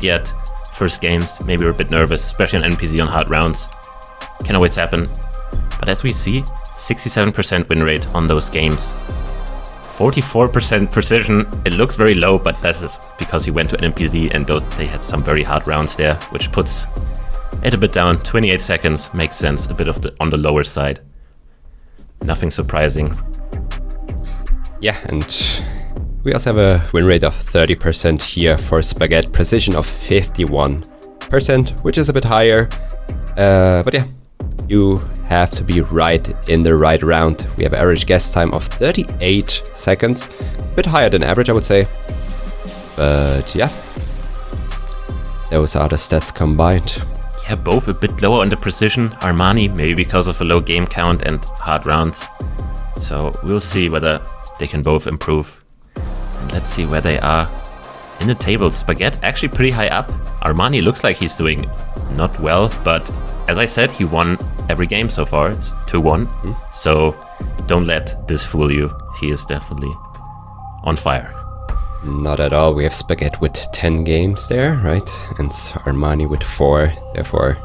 yet. First games, maybe we're a bit nervous, especially on NPC on hard rounds. Can always happen. But as we see, 67% win rate on those games. 44% precision. It looks very low, but that's just because he went to an NPC and they had some very hard rounds there, which puts it a bit down. 28 seconds makes sense, a bit on the lower side. Nothing surprising. Yeah, and we also have a win rate of 30% here for Sp4ghet, precision of 51%, which is a bit higher. But yeah, you have to be right in the right round. We have average guess time of 38 seconds, a bit higher than average, I would say. But yeah, those are the stats combined. Yeah, both a bit lower on the precision. Armani, maybe because of a low game count and hard rounds. So we'll see whether they can both improve. And let's see where they are in the table. Sp4ghet actually pretty high up. Armani looks like he's doing not well, but as I said, he won every game so far. It's 2-1. So don't let this fool you. He is definitely on fire. Not at all. We have Sp4ghet with 10 games there, right? And Armani with 4, therefore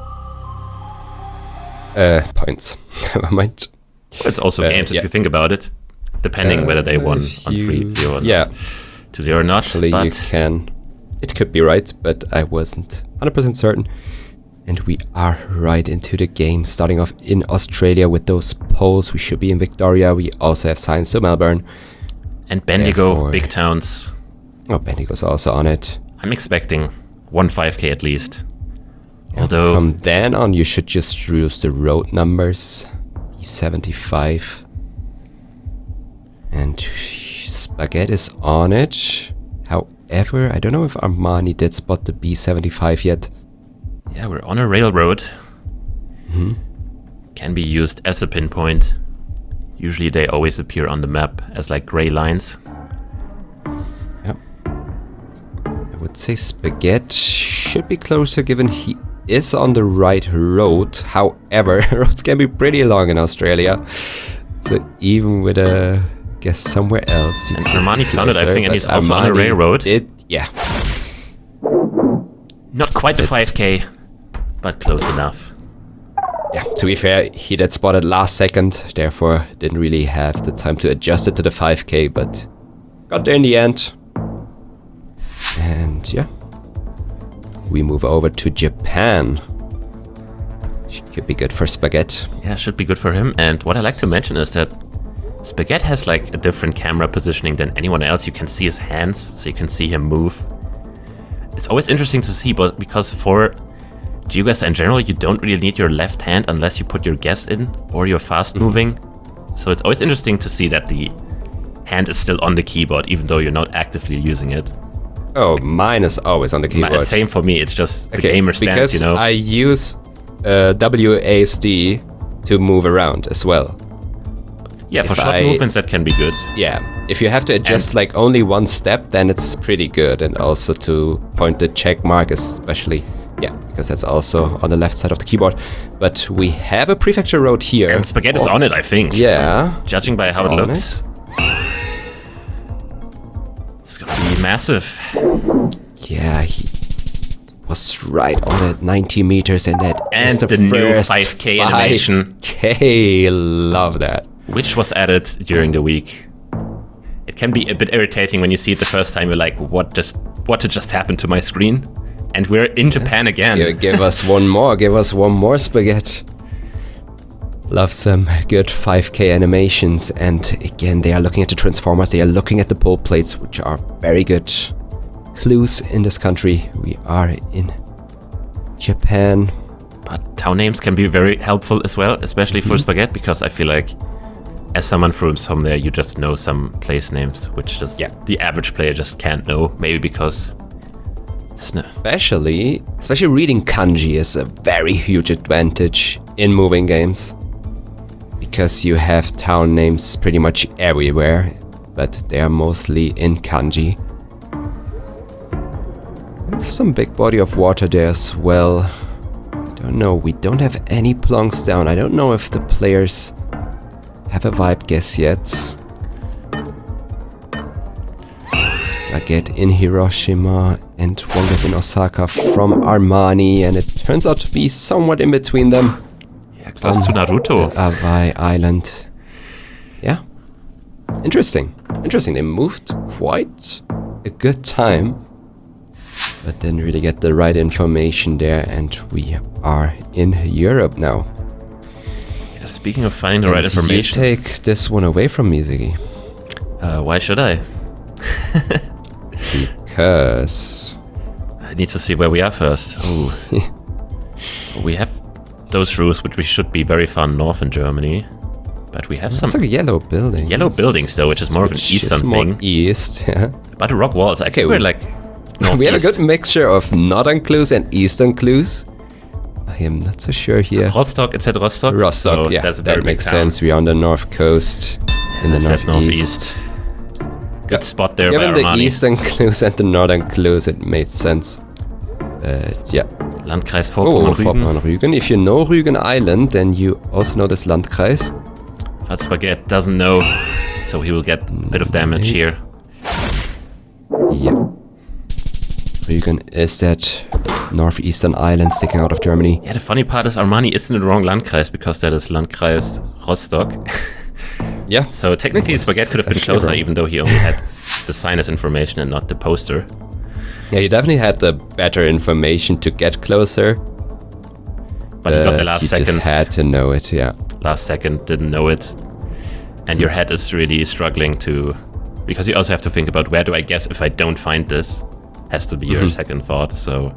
points. Never mind. It's also games if you think about it, depending whether they won on 3-0 or not. 2-0 or not. Actually, but you can. It could be right, but I wasn't 100% certain. And we are right into the game, starting off in Australia with those polls. We should be in Victoria. We also have signs to Melbourne. And Bendigo, big towns. Oh, Bendigo's also on it. I'm expecting 1.5k at least. Yeah, Although from then on, you should just use the road numbers. B75. And Sp4ghet is on it. However, I don't know if Armani did spot the B75 yet. yeah, we're on a railroad. Can be used as a pinpoint. Usually they always appear on the map as like gray lines. Yep. I would say Sp4ghet should be closer given he is on the right road. However, roads can be pretty long in Australia. So even with a guess somewhere else. And Armani found it, I think, and he's also on a railroad. Yeah. Not quite the 5k, but close enough. Yeah, to be fair, he did spot it last second, therefore didn't really have the time to adjust it to the 5k, but got there in the end. And yeah, we move over to Japan. Should be good for Sp4ghet. Yeah, should be good for him. And what I like to mention is that Sp4ghet has like a different camera positioning than anyone else. You can see his hands, so you can see him move. It's always interesting to see, but because for GeoGuessr in general, you don't really need your left hand unless you put your guess in or you're fast moving. So it's always interesting to see that the hand is still on the keyboard, even though you're not actively using it. Oh, mine is always on the keyboard. Same for me. It's just the gamer stance, because I use WASD to move around as well. Yeah, for short movements that can be good. Yeah, if you have to adjust like only one step, then it's pretty good. And also to point the check mark, especially, yeah, because that's also on the left side of the keyboard. But we have a prefecture road here. And Sp4ghet is on it, I think. Yeah. Judging by how it looks. It's gonna be massive. Yeah, he was right on it, 90 meters, and that and is the new first 5k animation. 5k, love that. Which was added during the week. It can be a bit irritating when you see it the first time. You're like, what just happened to my screen? And we're in Japan again. Yeah, give us one more. Give us one more, Sp4ghet. Love some good 5k animations. And again, they are looking at the transformers. They are looking at the pole plates, which are very good clues in this country. We are in Japan. But town names can be very helpful as well, especially for Sp4ghet, because I feel like as someone from there, you just know some place names, which just the average player just can't know. Maybe because especially reading kanji is a very huge advantage in moving games, because you have town names pretty much everywhere, but they are mostly in kanji. Some big body of water there as well. I don't know, we don't have any plonks down. I don't know if the players have a vibe guess yet. Sp4ghet in Hiroshima, and one guess in Osaka from Armani, and it turns out to be somewhat in between them. Yeah, close to Naruto. Hawaii Island. Yeah. Interesting. Interesting. They moved quite a good time, but didn't really get the right information there, and we are in Europe now. Yeah, speaking of finding the right information... You take this one away from me, Ziggy. Why should I? Because... I need to see where we are first. Oh. We have those roofs, which we should be very far north in Germany. But we have some... It's like yellow buildings. Yellow buildings, though, which is more of an eastern thing. East, yeah. But the rock walls, I think we're like... We have a good mixture of northern clues and eastern clues. I am not so sure here. Rostock, it said Rostock. Rostock, so yeah, that's a very that makes big town. sense. We are on the north coast, in the northeast. Good spot there Given by Armani. the eastern clues and the northern clues, it made sense. Yeah. Landkreis Vorpommern-Rügen. If you know Rügen Island, then you also know this Landkreis. But Sp4ghet doesn't know, so he will get a bit of damage here. Yeah. Rügen is that northeastern island sticking out of Germany. Yeah, the funny part is Armani is in the wrong Landkreis, because that is Landkreis Rostock. Yeah. So technically Sp4ghet could have been closer, even though he only had the sinus information and not the poster. Yeah, he definitely had the better information to get closer. But he got the last second. He just had to know it, yeah. Last second, didn't know it. And your head is really struggling to... Because you also have to think about, where do I guess if I don't find this? Has to be your second thought, so...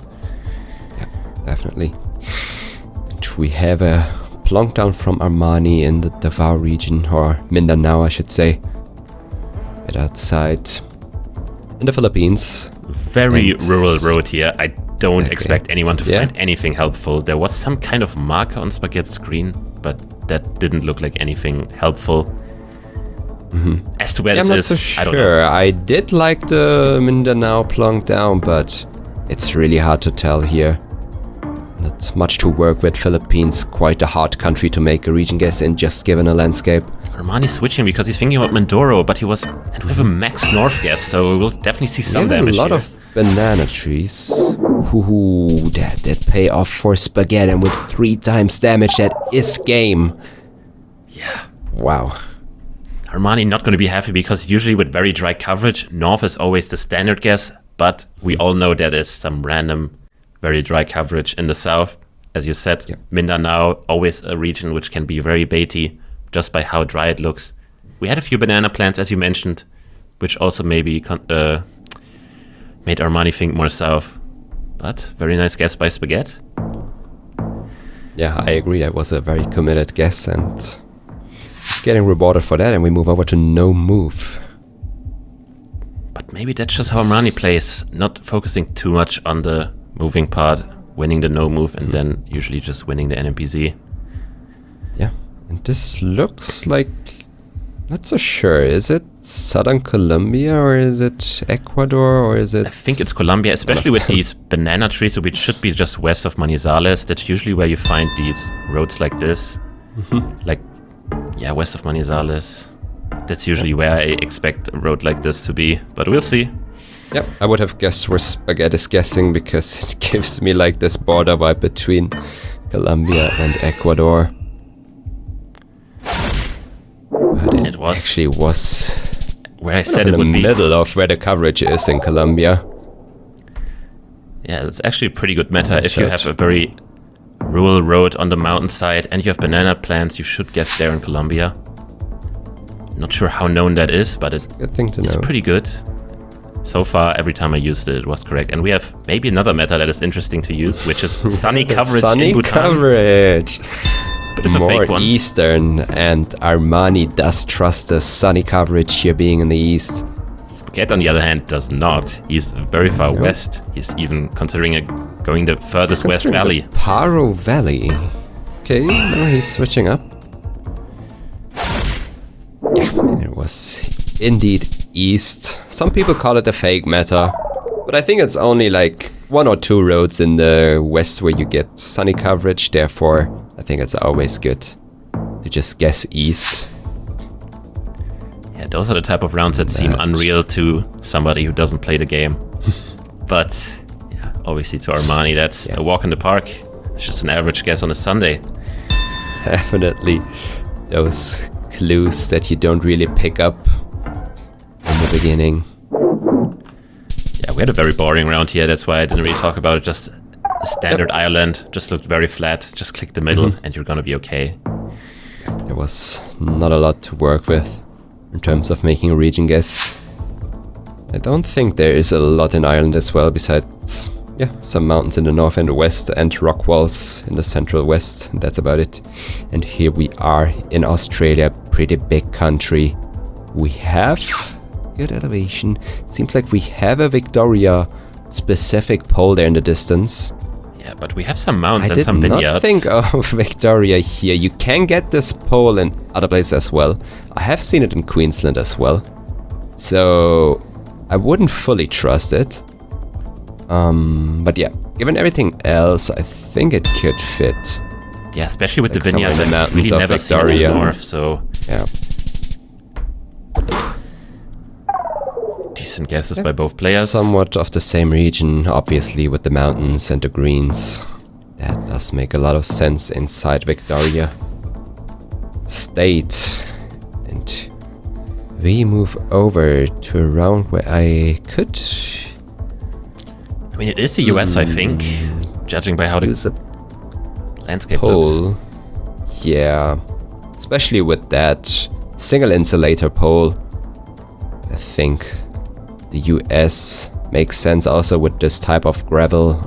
Yeah, definitely. And we have a plonk down from Armani in the Davao region, or Mindanao, I should say. Right outside in the Philippines. Very rural road here. I don't expect anyone to find anything helpful. There was some kind of marker on Sp4ghet's screen, but that didn't look like anything helpful. As to where this is, I don't know. I did like the Mindanao plonk down, but it's really hard to tell here. Not much to work with. Philippines, quite a hard country to make a region guess in, just given a landscape. Armani's switching because he's thinking about Mindoro, but he was... And we have a max north guess, so we'll definitely see some damage a lot of banana trees. Ooh, that did pay off for Sp4ghet, and with 3 times damage, that is game. Yeah. Wow. Armani not going to be happy, because usually with very dry coverage, north is always the standard guess, but we all know there is some random, very dry coverage in the south. As you said, Mindanao, always a region which can be very baity, just by how dry it looks. We had a few banana plants, as you mentioned, which also maybe made Armani think more south. But very nice guess by Sp4ghet. Yeah, I agree. That was a very committed guess, and he's getting rewarded for that. And we move over to no move. But maybe that's just how Armani plays, not focusing too much on the moving part, winning the no move, and then usually just winning the NPC. Yeah. And this looks like... Not so sure. Is it southern Colombia, or is it Ecuador, or is it... I think it's Colombia, especially with these banana trees, which should be just west of Manizales. That's usually where you find these roads like this. Like, yeah, west of Manizales. That's usually where I expect a road like this to be, but we'll see. Yep, I would have guessed where Sp4ghet is guessing, because it gives me like this border vibe between Colombia and Ecuador. But it actually was where I said it would be. In the middle of where the coverage is in Colombia. Yeah, it's actually a pretty good meta. If you have a very rural road on the mountainside and you have banana plants, you should guess there in Colombia. Not sure how known that is, but it's pretty good. So far, every time I used it, it was correct. And we have maybe another meta that is interesting to use, which is sunny coverage in Bhutan. Coverage! Bit of a fake one. More eastern, and Armani does trust the sunny coverage here being in the east. Sp4ghet, on the other hand, does not. He's very far west. He's even considering going the furthest west valley. Paro Valley. Okay, now he's switching up. Yeah, and it was indeed east. Some people call it a fake meta, but I think it's only like 1 or 2 roads in the west where you get sunny coverage. Therefore, I think it's always good to just guess east. Yeah, those are the type of rounds that seem unreal to somebody who doesn't play the game. But yeah, obviously to Armani, that's a walk in the park. It's just an average guess on a Sunday. Definitely those clues that you don't really pick up in the beginning. Yeah, we had a very boring round here. That's why I didn't really talk about it. Just a standard island. Just looked very flat. Just click the middle and you're gonna be okay. There was not a lot to work with in terms of making a region guess. I don't think there is a lot in Ireland as well, besides some mountains in the north and the west and rock walls in the central west, and that's about it. And here we are in Australia, pretty big country. We have good elevation. Seems like we have a Victoria specific pole there in the distance. Yeah, but we have some mountains and some vineyards. I did not think of Victoria here. You can get this pole in other places as well. I have seen it in Queensland as well. So I wouldn't fully trust it. But yeah, given everything else, I think it could fit. Yeah, especially with like the vineyards. In the mountains really of never Victoria. Seen it in the north, so yeah. Decent guesses by both players. Somewhat of the same region, obviously, with the mountains and the greens. That does make a lot of sense inside Victoria State. And we move over to a round where I could... I mean, it is the US, I think, judging by how the landscape pole looks. Yeah, especially with that single insulator pole. I think the US makes sense also with this type of gravel.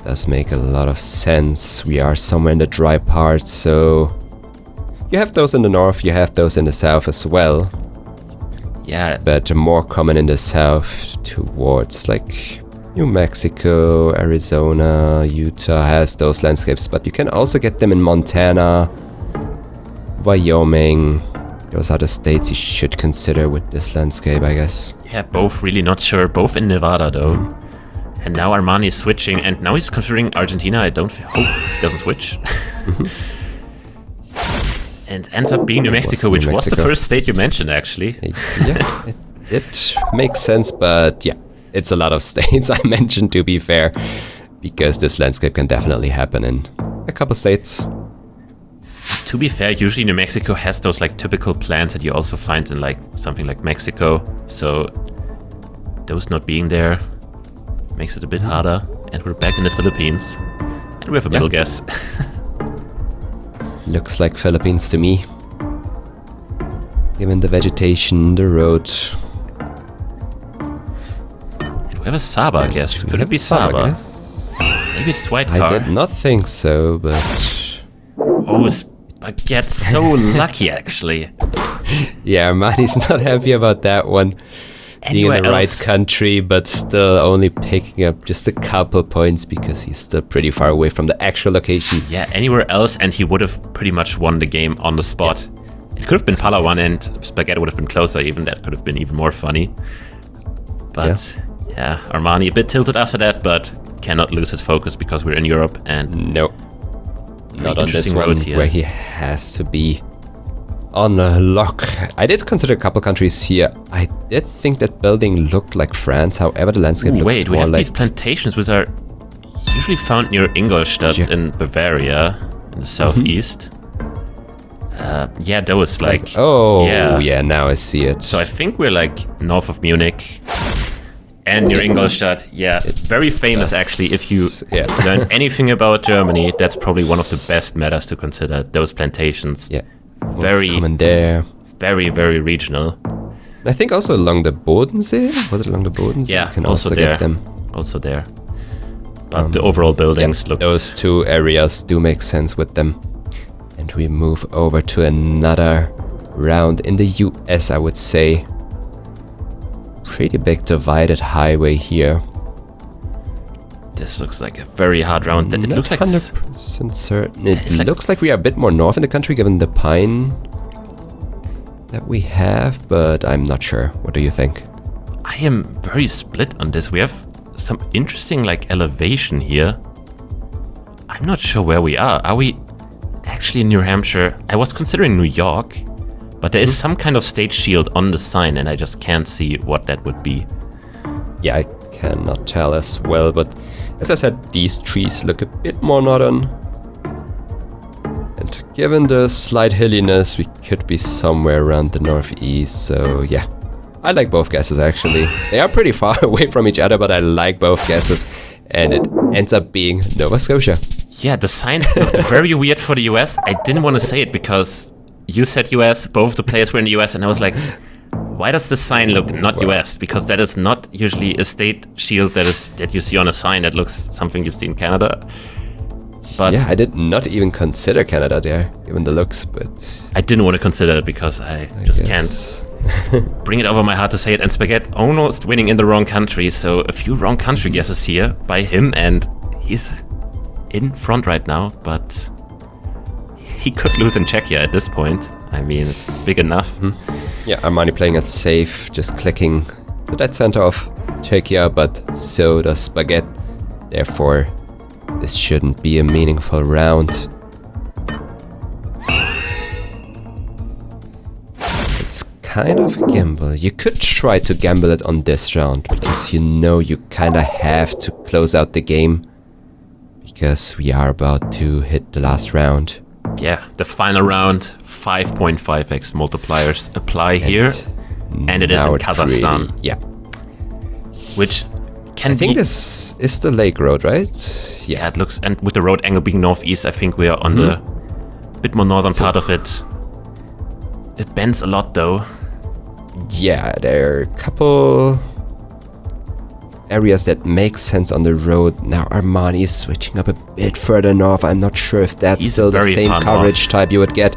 Does make a lot of sense. We are somewhere in the dry part, so you have those in the north, you have those in the south as well. Yeah, but more common in the south towards like New Mexico, Arizona, Utah has those landscapes, but you can also get them in Montana, Wyoming. Those are the states you should consider with this landscape, I guess. Yeah, both really not sure. Both in Nevada though. And now Armani is switching, and now he's considering Argentina. I don't hope he doesn't switch. And ends up being New Mexico, which was the first state you mentioned, actually. Yeah, it makes sense, but yeah, it's a lot of states I mentioned, to be fair, because this landscape can definitely happen in a couple states. To be fair, usually New Mexico has those like typical plants that you also find in like something like Mexico, so those not being there makes it a bit harder. And we're back in the Philippines, and we have a middle guess. Looks like Philippines to me. Given the vegetation, the road. And we have a Saba guess. Could it be Saba? Maybe it's White Car. I did not think so, but... Oh, Sp4ghet, so lucky actually. Yeah, Armani's not happy about that one. Being in the right country, but still only picking up just a couple points because he's still pretty far away from the actual location. Yeah, anywhere else and he would have pretty much won the game on the spot. Yeah. It could have been Palawan and Sp4ghet would have been closer, even that could have been even more funny. But yeah, Armani a bit tilted after that, but cannot lose his focus because we're in Europe and... No. Not on this one where he has to be on a lock. I did consider a couple countries here. I did think that building looked like France, however the landscape looks wait, we more have like... these plantations which are usually found near Ingolstadt in Bavaria, in the southeast. Yeah, those like... Oh, yeah, now I see it. So I think we're like north of Munich and near Ingolstadt. Yeah, very famous actually. If you learn anything about Germany, that's probably one of the best matters to consider, those plantations. Yeah. Very common there. Very, very regional. I think also along the Bodensee. Was it along the Bodensee? Yeah, you can also get them. Also there. But the overall buildings look... Those two areas do make sense with them. And we move over to another round in the US, I would say. Pretty big divided highway here. This looks like a very hard round. It looks like 100% certain. It looks like we are a bit more north in the country given the pine that we have, but I'm not sure. What do you think? I am very split on this. We have some interesting like elevation here. I'm not sure where we are. Are we actually in New Hampshire? I was considering New York, but there is some kind of state shield on the sign and I just can't see what that would be. Yeah, I cannot tell as well, but as I said, these trees look a bit more northern. And given the slight hilliness, we could be somewhere around the northeast, so yeah. I like both guesses actually. They are pretty far away from each other, but I like both guesses. And it ends up being Nova Scotia. Yeah, the signs looked very weird for the US. I didn't want to say it because you said US, both the players were in the US, and I was like, why does the sign look not US? Because that is not usually a state shield that you see on a sign. That looks something you see in Canada. But yeah, I did not even consider Canada there, given the looks, but... I didn't want to consider it because I just can't bring it over my heart to say it. And Sp4ghet almost winning in the wrong country, so a few wrong country guesses here by him, and he's in front right now, but he could lose in Czechia at this point. I mean, it's big enough. Yeah, Armani playing it safe, just clicking the dead center of Czechia, but so does Sp4ghet. Therefore, this shouldn't be a meaningful round. It's kind of a gamble. You could try to gamble it on this round, because you know you kind of have to close out the game, because we are about to hit the last round. Yeah, the final round, 5.5x multipliers apply here, and it is in Kazakhstan. Really, yeah. Which can I think be... this is the lake road, right? Yeah, it looks, and with the road angle being northeast, I think we are on the bit more northern part of it. It bends a lot though. Yeah, there are a couple areas that make sense on the road. Now Armani is switching up a bit further north. I'm not sure if that's still the same coverage type you would get.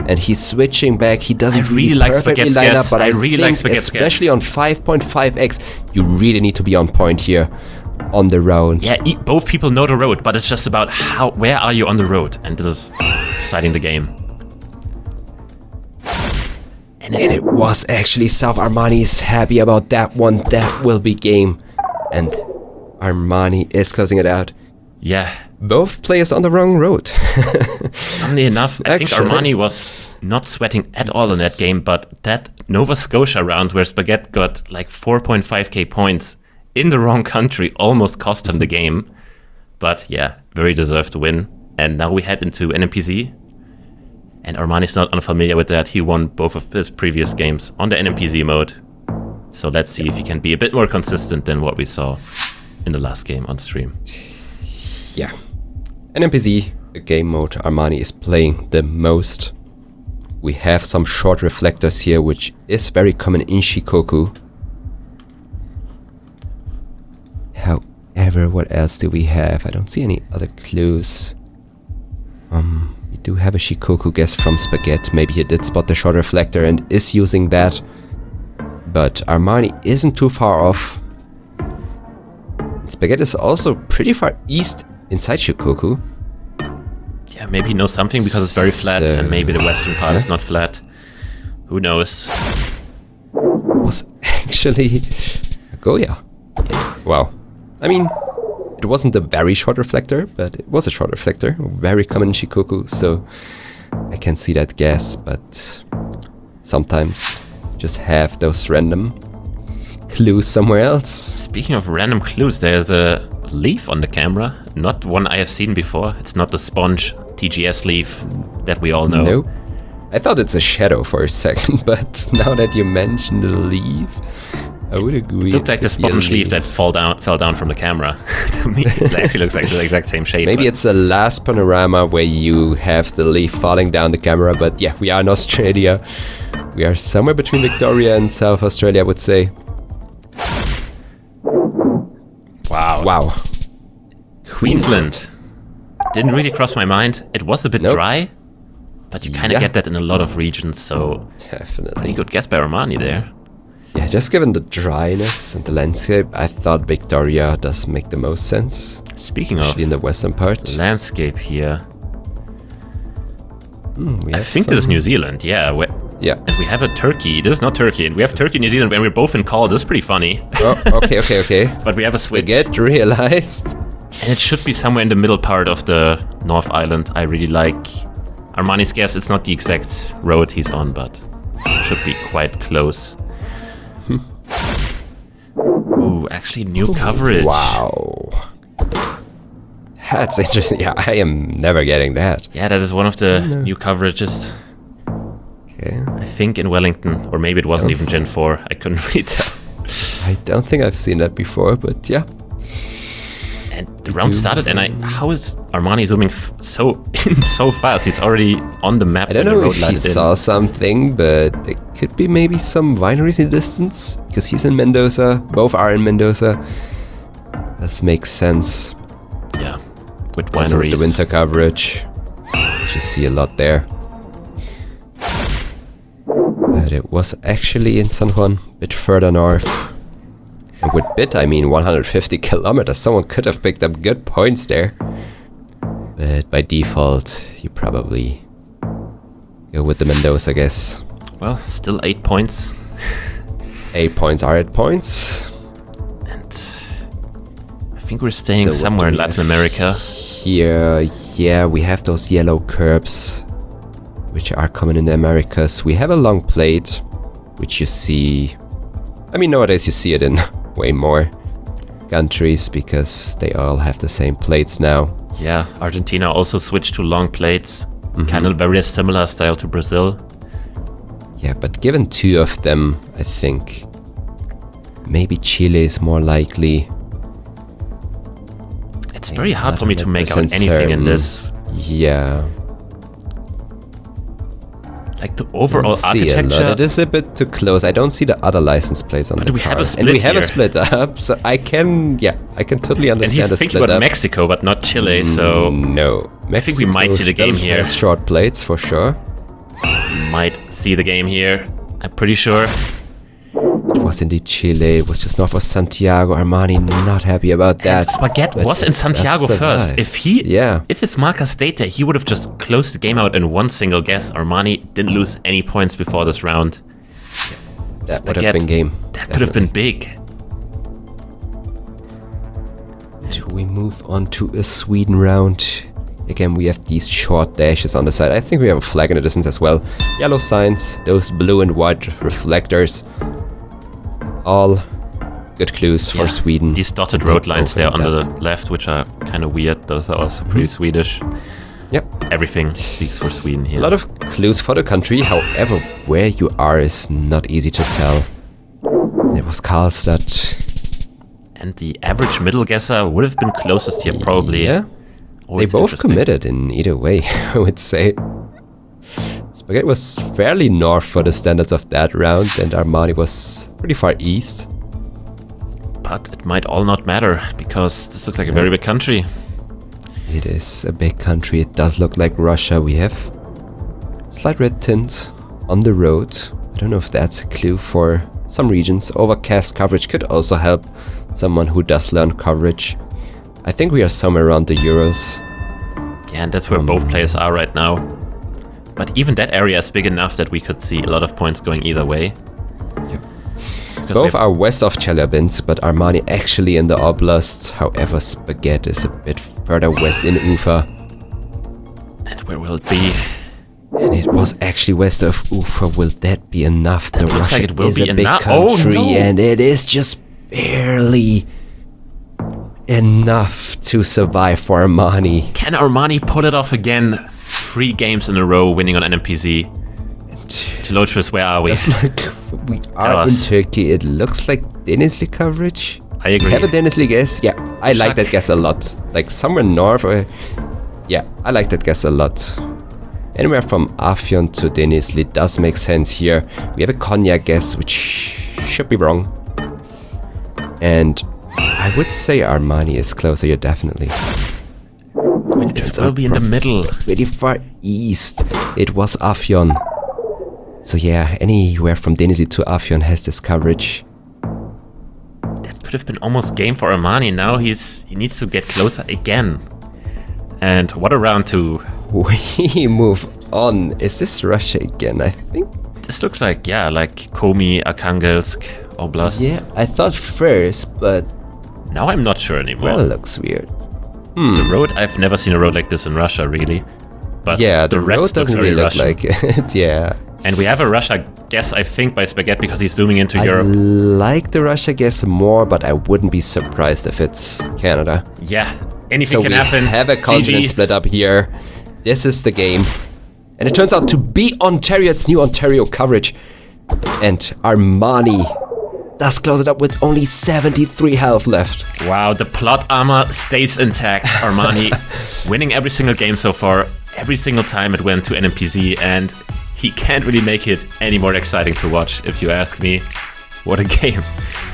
And he's switching back. He doesn't really like perfectly line up, but I really like Sp4ghet's especially on 5.5x, you really need to be on point here on the road. Yeah, both people know the road, but it's just about where are you on the road, and this is deciding the game. And it was actually South. Armani is happy about that one. That will be game. And Armani is closing it out. Yeah. Both players on the wrong road. Funnily enough, I think Armani was not sweating at all in that game, but that Nova Scotia round where Sp4ghet got like 4.5k points in the wrong country almost cost him the game. But yeah, very deserved to win. And now we head into NMPZ. And Armani's not unfamiliar with that. He won both of his previous games on the NMPZ mode. So let's see if he can be a bit more consistent than what we saw in the last game on stream. Yeah. NMPZ, the game mode Armani is playing the most. We have some short reflectors here, which is very common in Shikoku. However, what else do we have? I don't see any other clues. We do have a Shikoku guess from Sp4ghet. Maybe he did spot the short reflector and is using that. But Armani isn't too far off. Sp4ghet is also pretty far east inside Shikoku. Yeah, maybe he knows something because it's very flat, and maybe the western part is not flat. Who knows? Was actually a Goya. Wow. I mean, it wasn't a very short reflector, but it was a short reflector. Very common in Shikoku, so I can see that guess, but sometimes just have those random clues somewhere else. Speaking of random clues, there's a leaf on the camera. Not one I have seen before. It's not the sponge TGS leaf that we all know. No. I thought it's a shadow for a second, but now that you mentioned the leaf, I would agree. It looked like the sponge leaf that fell down from the camera. To me, it actually looks like the exact same shape. Maybe it's the last panorama where you have the leaf falling down the camera, but yeah, we are in Australia. We are somewhere between Victoria and South Australia, I would say. Wow. Wow. Queensland. Didn't really cross my mind. It was a bit dry, but you kind of get that in a lot of regions, so definitely. Pretty good guess by Armani there. Yeah, just given the dryness and the landscape, I thought Victoria does make the most sense. Speaking of in the western part, landscape here, I think this is New Zealand. Yeah. Yeah. And we have a Turkey. This is not Turkey. We have Turkey, New Zealand, when we're both in call. This is pretty funny. Oh, okay. But we have a switch. Get realized. And it should be somewhere in the middle part of the North Island. I really like Armani's guess. It's not the exact road he's on, but it should be quite close. Ooh, actually new coverage. Wow. That's interesting. Yeah, I am never getting that. Yeah, that is one of the new coverages. Okay. I think in Wellington, or maybe it wasn't even Gen 4. I couldn't really tell. I don't think I've seen that before, but yeah. And the round started, and how is Armani zooming so fast? He's already on the map. I don't know if he saw something, but it could be maybe some wineries in the distance, because he's in Mendoza. Both are in Mendoza. This makes sense. Yeah, with Also wineries. with the winter coverage, you see a lot there. But it was actually in San Juan, a bit further north. And with bit, I mean 150 kilometers. Someone could have picked up good points there. But by default, you probably go with the Mendoza, I guess. Well, still 8 points. 8 points are 8 points. And I think we're staying So somewhere in Latin America. Here, yeah, we have those yellow curbs, which are common in the Americas. We have a long plate, which you see... I mean, nowadays you see it in way more countries, because they all have the same plates now. Yeah, Argentina also switched to long plates. Kind of very similar style to Brazil. Yeah, but given 2 of them, I think maybe Chile is more likely. It's very hard for me to make out anything in this. Yeah. Like the overall See a lot. architecture. It is a bit too close. I don't see the other license plates on But the we have a cars. split And we have a here. split up, so I can totally And understand he's the thinking split about up. Mexico, but not Chile, so No. I think we might see the game Mexico here. still has short plates for sure. Might see the game here. I'm pretty sure. It was indeed Chile. It was just north of Santiago. Armani not happy about that. Sp4ghet but was in it Santiago does first. survive. If his marker stayed there, he would have just closed the game out in one single guess. Armani didn't lose any points before this round. That would have been game. That could have been big. We move on to a Sweden round. Again, we have these short dashes on the side. I think we have a flag in the distance as well. Yellow signs, those blue and white reflectors. All good clues for Sweden. These dotted They road lines there on opened the left, which are kind of weird. Those are also pretty Swedish. Yep. Everything speaks for Sweden here. A lot of clues for the country. However, where you are is not easy to tell. It was Karlstad. And the average middle guesser would have been closest here, probably. Yeah. They Always both interesting. committed in either way, I would say. Sp4ghet was fairly north for the standards of that round, and Armani was pretty far east. But it might all not matter, because this looks like a very big country. It is a big country. It does look like Russia. We have slight red tint on the road. I don't know if that's a clue for some regions. Overcast coverage could also help someone who does learn coverage. I think we are somewhere around the Urals. Yeah, and that's where both players are right now. But even that area is big enough that we could see a lot of points going either way. Because Both are west of Chelyabinsk, but Armani actually in the oblast. However, Sp4ghet is a bit further west in Ufa. And where will it be? And it was actually west of Ufa. Will that be enough? That looks like it will is be a big enough. country, Oh, no. and it is just barely enough to survive for Armani. Can Armani pull it off again? 3 games in a row winning on NMPZ. Geologist, where are we? It's like we are in Turkey. It looks like Denizli coverage. I agree. Have a Denizli guess? Yeah, I like that guess a lot. Like somewhere north or... Yeah, I like that guess a lot. Anywhere from Afyon to Denizli does make sense here. We have a Konya guess, which should be wrong. And I would say Armani is closer here, definitely. It will be in the middle. Pretty far east. It was Afyon. So yeah, anywhere from Denizli to Afyon has this coverage. That could have been almost game for Armani. Now he needs to get closer again. And what a round 2. We move on. Is this Russia again? I think. This looks like, yeah, like Komi, Arkhangelsk, Oblast. Yeah, I thought first, but Now I'm not sure anymore. that looks weird. The road, I've never seen a road like this in Russia, really. But Yeah, the rest road doesn't looks very really look Russian. like it. Yeah. And we have a Russia guess, I think, by Sp4ghet because he's zooming into I Europe. like the Russia guess more, but I wouldn't be surprised if it's Canada. Yeah, anything So can we happen. have a continent GG's. split up here. This is the game. And it turns out to be Ontario. It's new Ontario coverage. And Armani does close it up with only 73 health left. Wow, the plot armor stays intact. Armani winning every single game so far. Every single time it went to an NPC, and he can't really make it any more exciting to watch, if you ask me. What a game.